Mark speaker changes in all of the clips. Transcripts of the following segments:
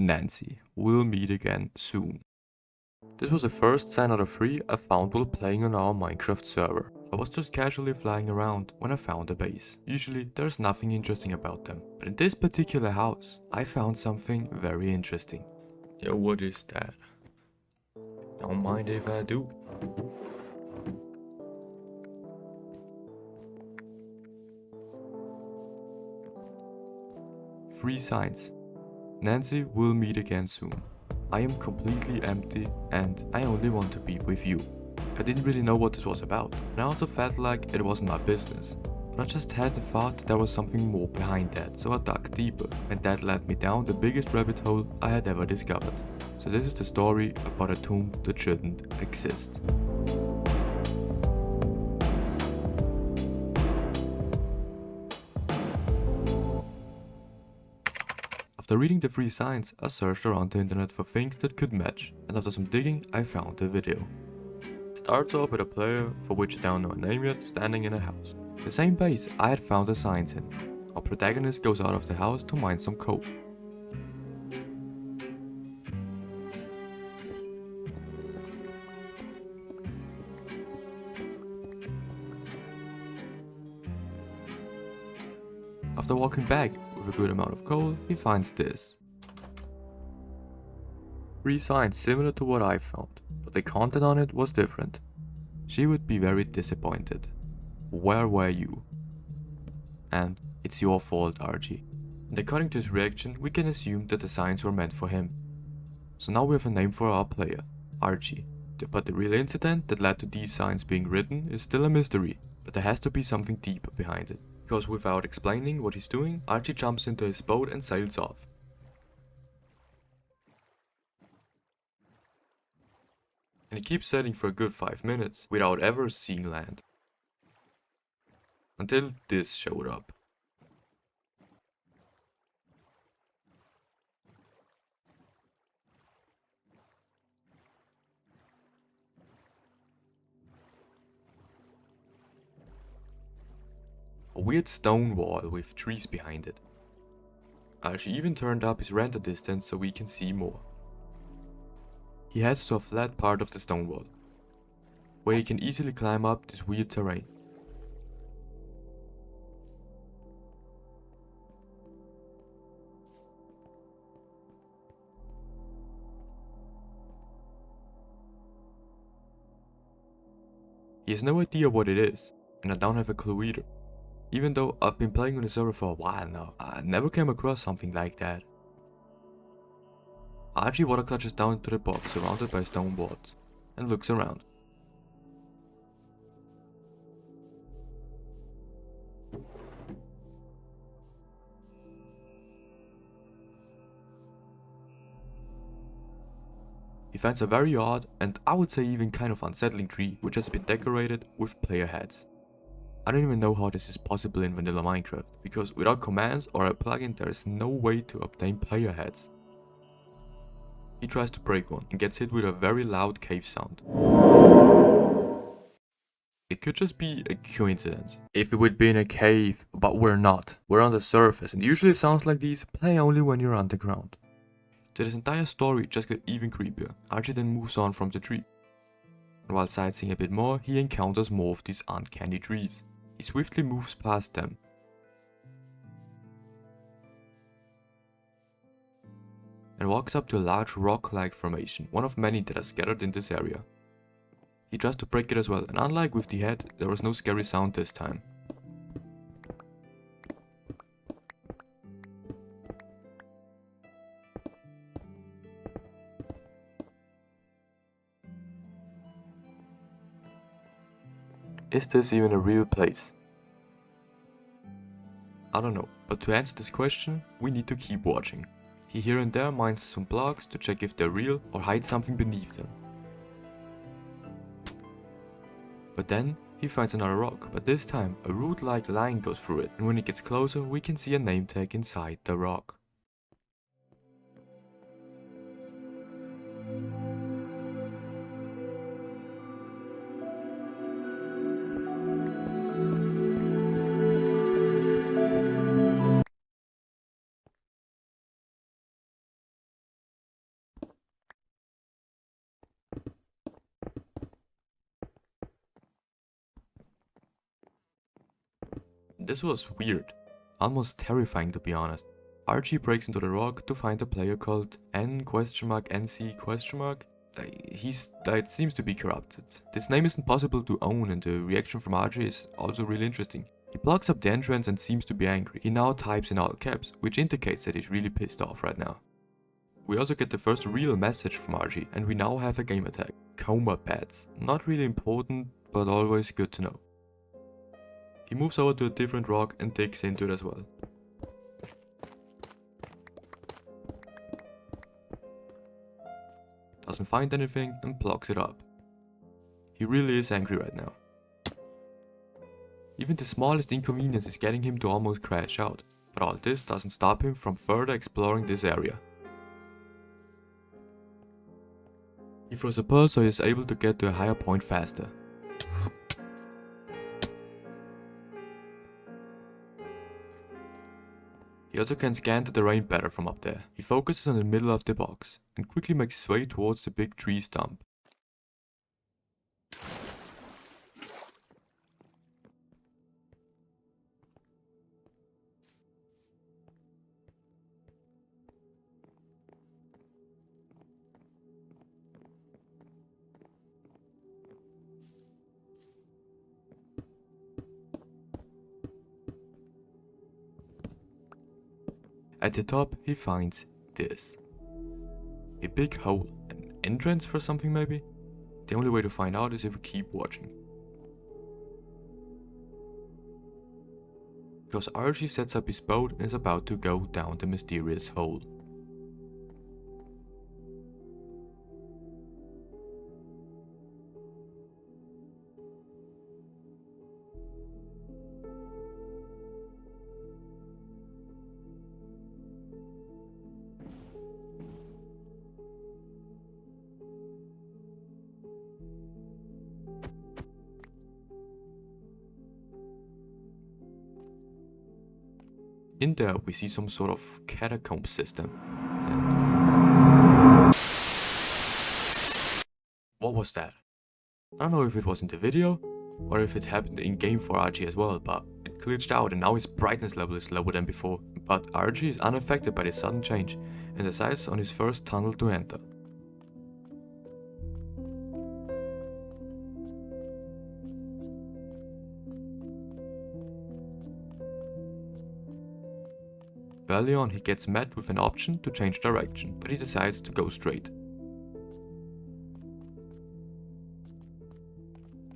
Speaker 1: Nancy. We'll meet again soon. This was the first sign out of 3 I found while playing on our Minecraft server. I was just casually flying around when I found a base. Usually there's nothing interesting about them, but in this particular house I found something very interesting. Yo, what is that? Don't mind if I do. Three signs. Nancy, will meet again soon. I am completely empty and I only want to be with you. I didn't really know what this was about, and I also felt like it wasn't my business. But I just had the thought that there was something more behind that, so I dug deeper, and that led me down the biggest rabbit hole I had ever discovered. So this is the story about a tomb that shouldn't exist. After reading the 3 signs, I searched around the internet for things that could match, and after some digging I found a video. It starts off with a player, for which I don't know a name yet, standing in a house. The same base I had found the signs in. Our protagonist goes out of the house to mine some coal. After walking back with a good amount of coal, he finds this. 3 signs similar to what I found, but the content on it was different. She would be very disappointed. Where were you? And it's your fault, Archie. And according to his reaction, we can assume that the signs were meant for him. So now we have a name for our player, Archie. But the real incident that led to these signs being written is still a mystery, but there has to be something deeper behind it. Because without explaining what he's doing, Archie jumps into his boat and sails off. And he keeps sailing for a good 5 minutes without ever seeing land. Until this showed up. A weird stone wall with trees behind it. Archie even turned up his render distance so we can see more. He heads to a flat part of the stone wall, where he can easily climb up this weird terrain. He has no idea what it is, and I don't have a clue either. Even though I've been playing on the server for a while now, I never came across something like that. Archie water clutches down into the box surrounded by stone walls, and looks around. He finds a very odd, and I would say even kind of unsettling tree, which has been decorated with player heads. I don't even know how this is possible in vanilla Minecraft, because without commands or a plugin there is no way to obtain player heads. He tries to break one and gets hit with a very loud cave sound. It could just be a coincidence. If it would be in a cave, but we're not. We're on the surface, and usually sounds like these play only when you're underground. So this entire story just got even creepier. Archie then moves on from the tree. And while sightseeing a bit more, he encounters more of these uncanny trees. He swiftly moves past them. And walks up to a large rock-like formation, one of many that are scattered in this area. He tries to break it as well, and unlike with the head, there was no scary sound this time. Is this even a real place? I don't know, but to answer this question, we need to keep watching. He here and there mines some blocks to check if they're real or hides something beneath them. But then he finds another rock, but this time a root-like line goes through it, and when it gets closer we can see a name tag inside the rock. this was weird, almost terrifying to be honest. Archie breaks into the rock to find a player called N?NC?. That seems to be corrupted. This name isn't possible to own and the reaction from Archie is also really interesting. He blocks up the entrance and seems to be angry. He now types in all caps, which indicates that he's really pissed off right now. We also get the first real message from Archie, and we now have a game attack. Coma pads. Not really important, but always good to know. He moves over to a different rock and digs into it as well. Doesn't find anything and blocks it up. He really is angry right now. Even the smallest inconvenience is getting him to almost crash out, but all this doesn't stop him from further exploring this area. He throws a pearl so he is able to get to a higher point faster. He also can scan the terrain better from up there. He focuses on the middle of the box and quickly makes his way towards the big tree stump. At the top he finds this. A big hole, an entrance for something maybe? The only way to find out is if we keep watching. Because Archie sets up his boat and is about to go down the mysterious hole. In there we see some sort of catacomb system. And what was that? I don't know if it was in the video or if it happened in game for Archie as well, but it glitched out and now his brightness level is lower than before. But Archie is unaffected by this sudden change and decides on his first tunnel to enter. Early on he gets met with an option to change direction, but he decides to go straight.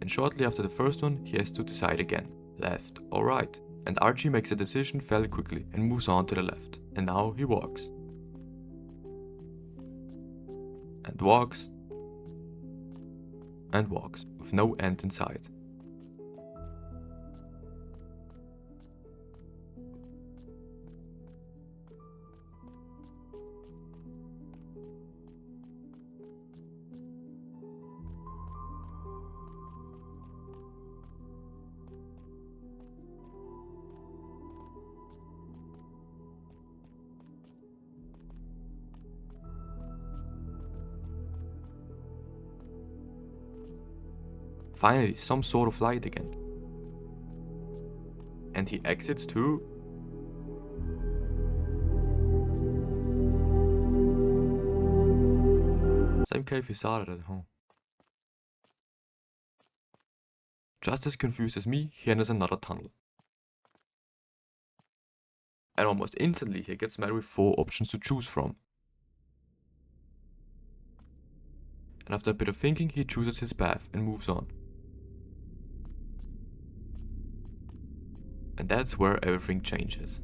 Speaker 1: And shortly after the first one he has to decide again, left or right. And Archie makes a decision fairly quickly and moves on to the left. And now he walks. And walks. And walks, with no end in sight. Finally, some sort of light again. And he exits to... same cave he started at home. Just as confused as me, he enters another tunnel. And almost instantly he gets met with 4 options to choose from. And after a bit of thinking he chooses his path and moves on. And that's where everything changes.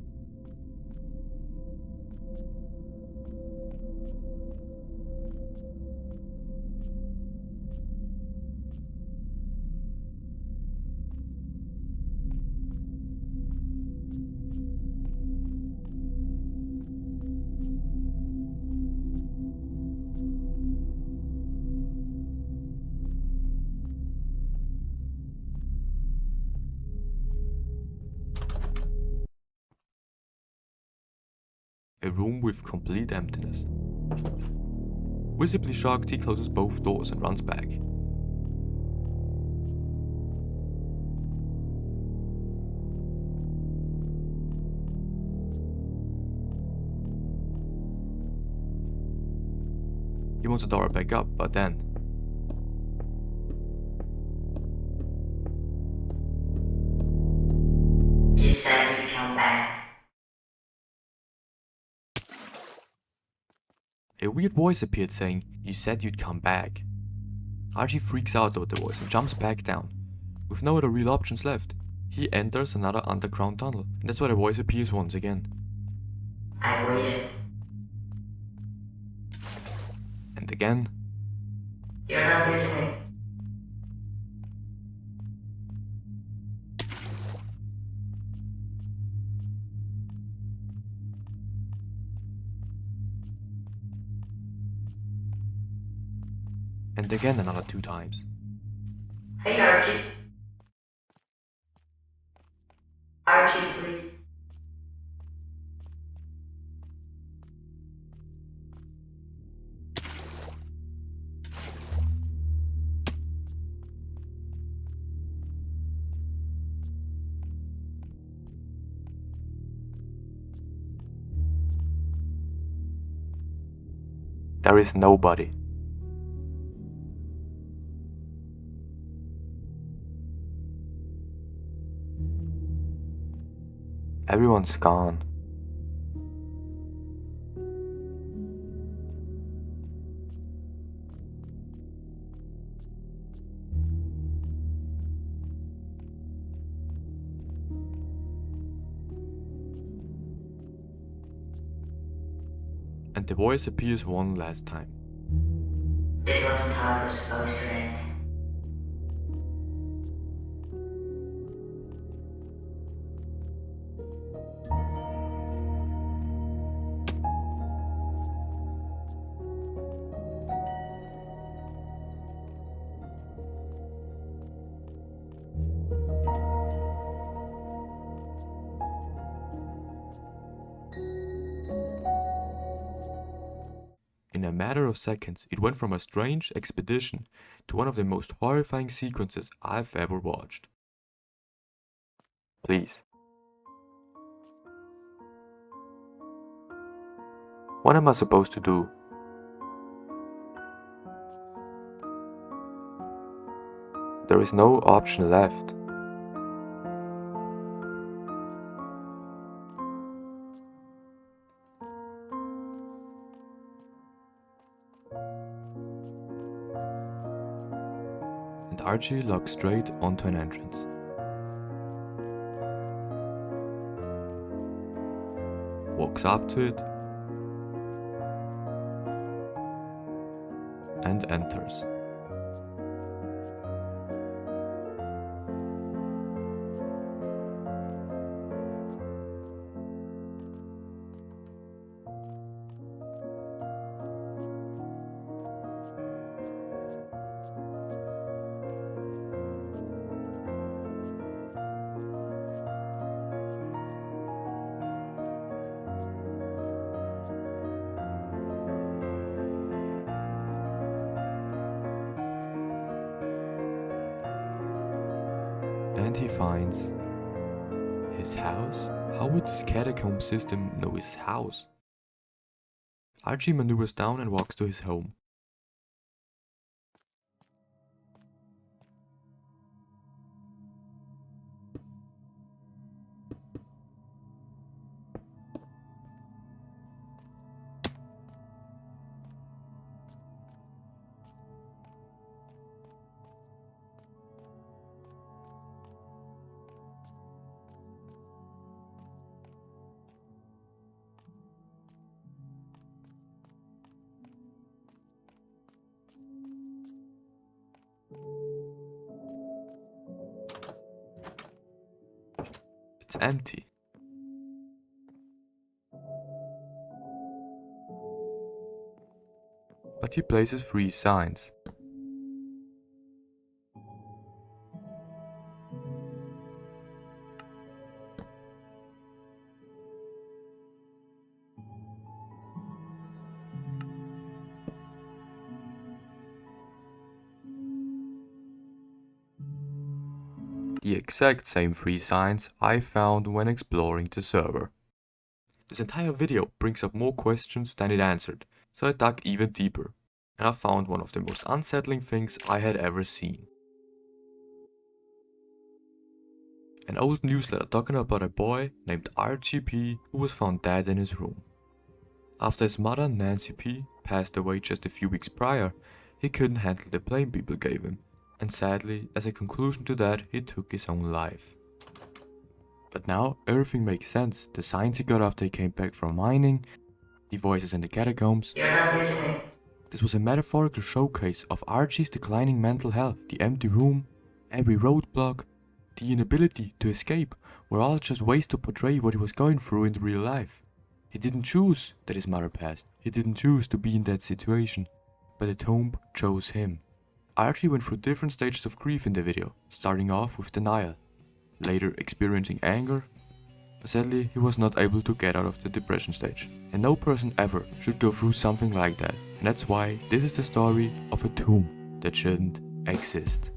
Speaker 1: A room with complete emptiness. Visibly shocked, he closes both doors and runs back. He wants the door back up, but then...
Speaker 2: You said you'd come back.
Speaker 1: A weird voice appeared saying, "You said you'd come back." Archie freaks out over the voice and jumps back down. With no other real options left, he enters another underground tunnel, and that's where the voice appears once again.
Speaker 2: I waited.
Speaker 1: And again.
Speaker 2: You're not listening.
Speaker 1: And again another 2 times.
Speaker 2: Hey Archie. Archie, please.
Speaker 1: There is nobody. Everyone's gone. And the voice appears one last time.
Speaker 2: This wasn't how it was supposed to end.
Speaker 1: In a matter of seconds, it went from a strange expedition to one of the most horrifying sequences I've ever watched. Please. What am I supposed to do? There is no option left. And Archie looks straight onto an entrance. Walks up to it and enters. And he finds his house? How would this catacomb system know his house? Archie maneuvers down and walks to his home. It's empty. But he places 3 signs. The exact same 3 signs I found when exploring the server. This entire video brings up more questions than it answered, so I dug even deeper. and I found one of the most unsettling things I had ever seen. An old newsletter talking about a boy named RGP who was found dead in his room. After his mother, Nancy P, passed away just a few weeks prior, he couldn't handle the blame people gave him, and sadly, as a conclusion to that, he took his own life. But now everything makes sense. The signs he got after he came back from mining, the voices in the catacombs.
Speaker 2: You're not listening.
Speaker 1: This was a metaphorical showcase of Archie's declining mental health. The empty room, every roadblock, the inability to escape were all just ways to portray what he was going through in real life. He didn't choose that his mother passed. He didn't choose to be in that situation. But the tomb chose him. Archie went through different stages of grief in the video, starting off with denial, later experiencing anger, but sadly he was not able to get out of the depression stage. And no person ever should go through something like that, and that's why this is the story of a tomb that shouldn't exist.